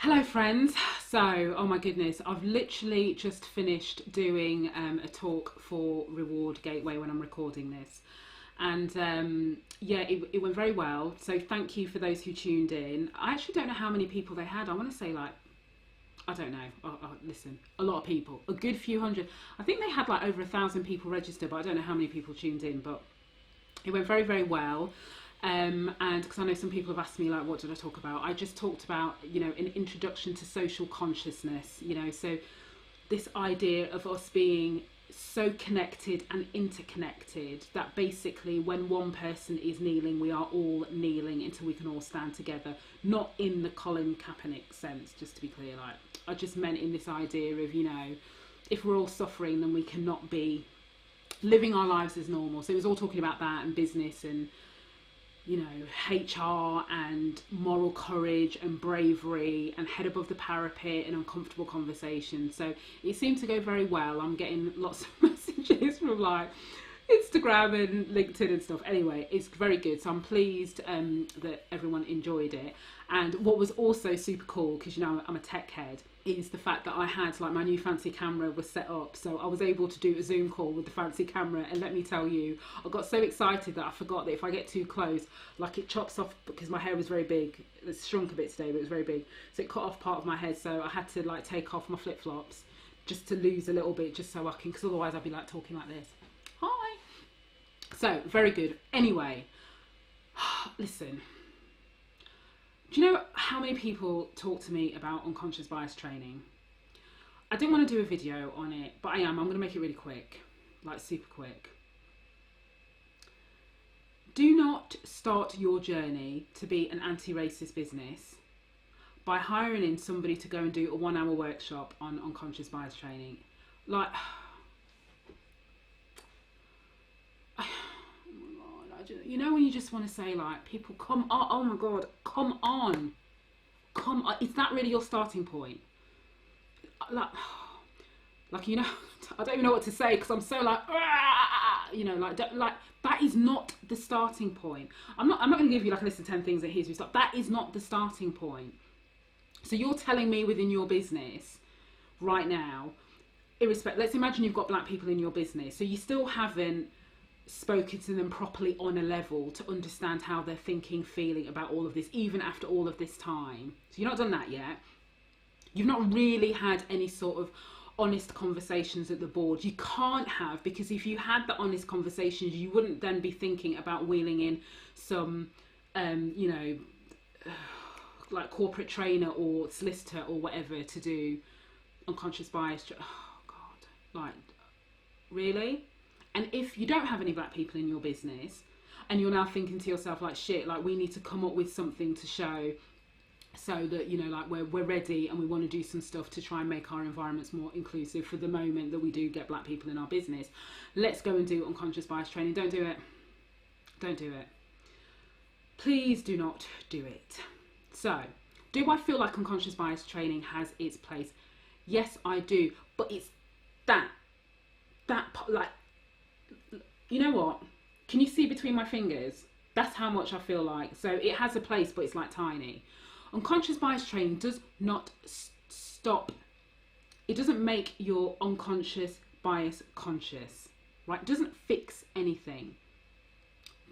Hello friends. So, oh my goodness, I've literally just finished doing a talk for Reward Gateway when I'm recording this. And yeah, it went very well. So thank you for those who tuned in. I actually don't know how many people they had. I want to say like, I don't know. Listen, a lot of people, a good few hundred. I think they had like over 1,000 people register, but I don't know how many people tuned in. But it went very, very well. And because I know some people have asked me like, what did I talk about? I just talked about, an introduction to social consciousness, so this idea of us being so connected and interconnected that basically when one person is kneeling, we are all kneeling until we can all stand together. Not in the Colin Kaepernick sense, just to be clear. Like, I just meant in this idea of, if we're all suffering, then we cannot be living our lives as normal. So it was all talking about that and business and HR and moral courage and bravery and head above the parapet and uncomfortable conversations. So it seemed to go very well. I'm getting lots of messages from like Instagram and LinkedIn and stuff. Anyway, it's very good. So I'm pleased that everyone enjoyed it. And what was also super cool, because I'm a tech head, is the fact that I had like my new fancy camera was set up, so I was able to do a Zoom call with the fancy camera. And let me tell you, I got so excited that I forgot that if I get too close, like it chops off, because my hair was very big. It's shrunk a bit today, but it was very big, so it cut off part of my head. So I had to like take off my flip-flops just to lose a little bit, just so I can, because otherwise I'd be like talking like this. Hi. So very good. Anyway, listen. Do you know how many people talk to me about unconscious bias training? I didn't want to do a video on it, but I am. I'm going to make it really quick, like super quick. Do not start your journey to be an anti-racist business by hiring in somebody to go and do a 1-hour workshop on unconscious bias training. Like, when you just want to say like, people, come on, oh my God, come on, is that really your starting point? Like, I don't even know what to say, because I'm so like, that is not the starting point. I'm not going to give you like a list of 10 things that here's your start. That is not the starting point. So you're telling me within your business right now, let's imagine you've got black people in your business, so you still haven't spoken to them properly on a level to understand how they're thinking, feeling about all of this, even after all of this time. So you've not done that yet. You've not really had any sort of honest conversations at the board. You can't have, because if you had the honest conversations, you wouldn't then be thinking about wheeling in some, like corporate trainer or solicitor or whatever to do unconscious bias. Oh God, like, really? And if you don't have any black people in your business and you're now thinking to yourself like, shit, like we need to come up with something to show so that, like we're ready and we want to do some stuff to try and make our environments more inclusive for the moment that we do get black people in our business. Let's go and do unconscious bias training. Don't do it. Don't do it. Please do not do it. So, do I feel like unconscious bias training has its place? Yes, I do. But it's that like, you know what? Can you see between my fingers? That's how much I feel like. So it has a place, but it's like tiny. Unconscious bias training does not stop. It doesn't make your unconscious bias conscious, right? It doesn't fix anything.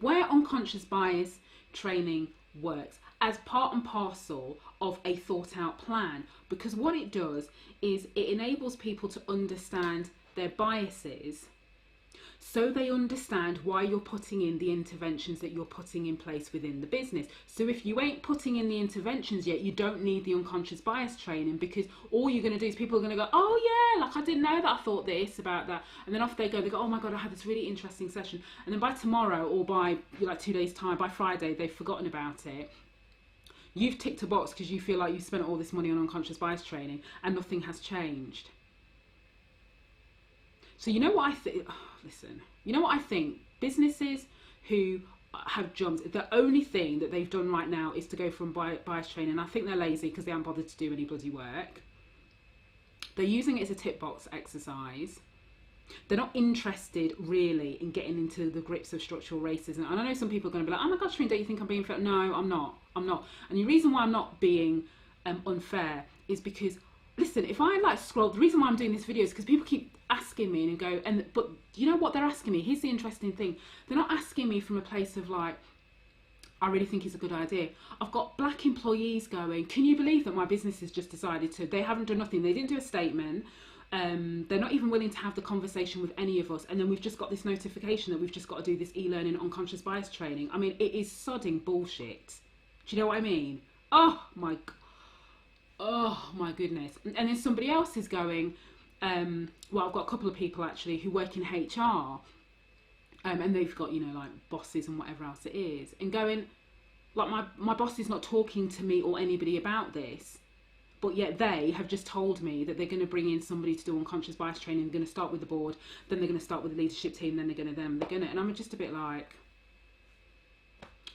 Where unconscious bias training works as part and parcel of a thought out plan, because what it does is it enables people to understand their biases, so they understand why you're putting in the interventions that you're putting in place within the business. So if you ain't putting in the interventions yet, you don't need the unconscious bias training, because all you're going to do is people are going to go, oh yeah, like I didn't know that, I thought this about that. And then off they go, oh my God, I had this really interesting session. And then by tomorrow, or by like 2 days time, by Friday, they've forgotten about it. You've ticked a box because you feel like you've spent all this money on unconscious bias training and nothing has changed. So you know what I think? Listen, you know what I think? Businesses who have jumped, the only thing that they've done right now is to go from bias training. I think they're lazy because they haven't bothered to do any bloody work. They're using it as a tick box exercise. They're not interested really in getting into the grips of structural racism. And I know some people are going to be like, oh my God, Shereen, don't you think I'm being fair? No, I'm not. And the reason why I'm not being unfair is because, listen, if I like scroll, the reason why I'm doing this video is because people keep asking me and go, but you know what they're asking me? Here's the interesting thing. They're not asking me from a place of like, I really think it's a good idea. I've got black employees going, can you believe that my business has just decided to, they haven't done nothing. They didn't do a statement. They're not even willing to have the conversation with any of us. And then we've just got this notification that we've just got to do this e-learning unconscious bias training. I mean, it is sodding bullshit. Do you know what I mean? Oh my goodness. And then somebody else is going, well, I've got a couple of people actually who work in HR, and they've got, you know, like bosses and whatever else it is, and going, like, my boss is not talking to me or anybody about this, but yet they have just told me that they're going to bring in somebody to do unconscious bias training. They're going to start with the board, then they're going to start with the leadership team, then they're going to, and I'm just a bit like,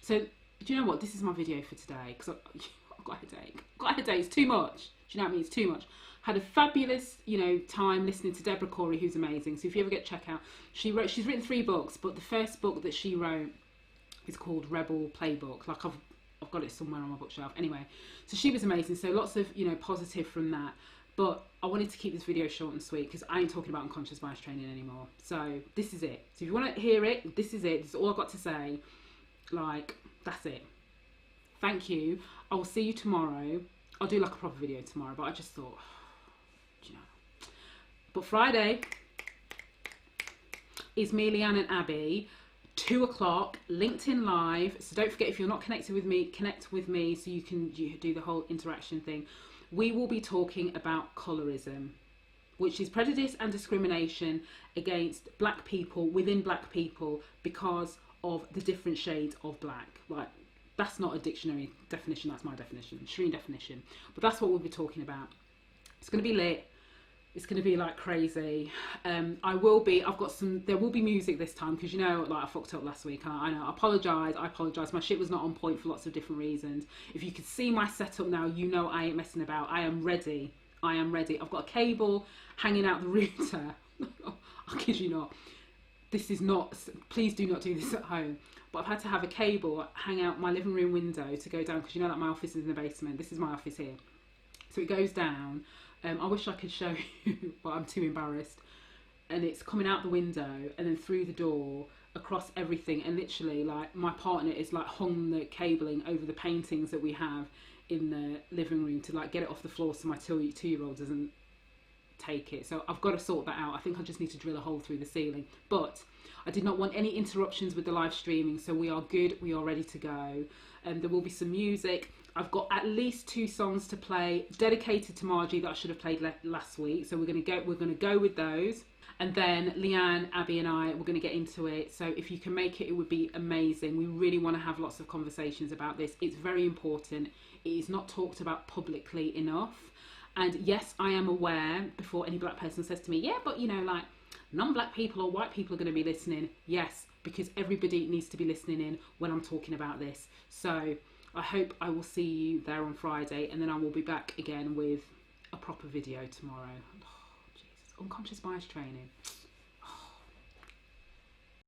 so do you know what? This is my video for today, because I've got a headache. I've got a headache. It's too much. Do you know what I mean? It's too much. Had a fabulous, you know, time listening to Deborah Corey, who's amazing. So if you ever get check out, she's written 3 books, but the first book that she wrote is called Rebel Playbook. Like I've got it somewhere on my bookshelf. Anyway, so she was amazing. So lots of, you know, positive from that. But I wanted to keep this video short and sweet because I ain't talking about unconscious bias training anymore. So this is it. So if you want to hear it, this is it. This is all I've got to say. Like, that's it. Thank you. I will see you tomorrow. I'll do like a proper video tomorrow, but I just thought, you know. But Friday is me, Leanne and Abby, 2 o'clock, LinkedIn Live. So don't forget, if you're not connected with me, connect with me so you can do the whole interaction thing. We will be talking about colorism, which is prejudice and discrimination against black people within black people because of the different shades of black. Like, that's not a dictionary definition, that's my definition, Shereen definition. But that's what we'll be talking about. It's going to be lit. It's going to be like crazy. There will be music this time because, you know, like I fucked up last week. I know, I apologise. My shit was not on point for lots of different reasons. If you could see my setup now, you know I ain't messing about. I am ready. I've got a cable hanging out the router. I kid you not. This is not, please do not do this at home. But I've had to have a cable hang out my living room window to go down because, you know, that my office is in the basement. This is my office here. So it goes down. I wish I could show you, but I'm too embarrassed. And it's coming out the window and then through the door, across everything. And literally, like, my partner is like hung the cabling over the paintings that we have in the living room to like get it off the floor so my two-year-old doesn't take it. So I've got to sort that out. I think I just need to drill a hole through the ceiling. But I did not want any interruptions with the live streaming, so we are good. We are ready to go. There will be some music. I've got at least 2 songs to play dedicated to Margie that I should have played last week. So we're going to go with those. And then Leanne, Abby and I, we're going to get into it. So if you can make it, it would be amazing. We really want to have lots of conversations about this. It's very important. It is not talked about publicly enough. And yes, I am aware, before any black person says to me, yeah, but you know, like, non-black people or white people are going to be listening. Yes, because everybody needs to be listening in when I'm talking about this. So I hope I will see you there on Friday, and then I will be back again with a proper video tomorrow. Oh, Jesus. Unconscious bias training.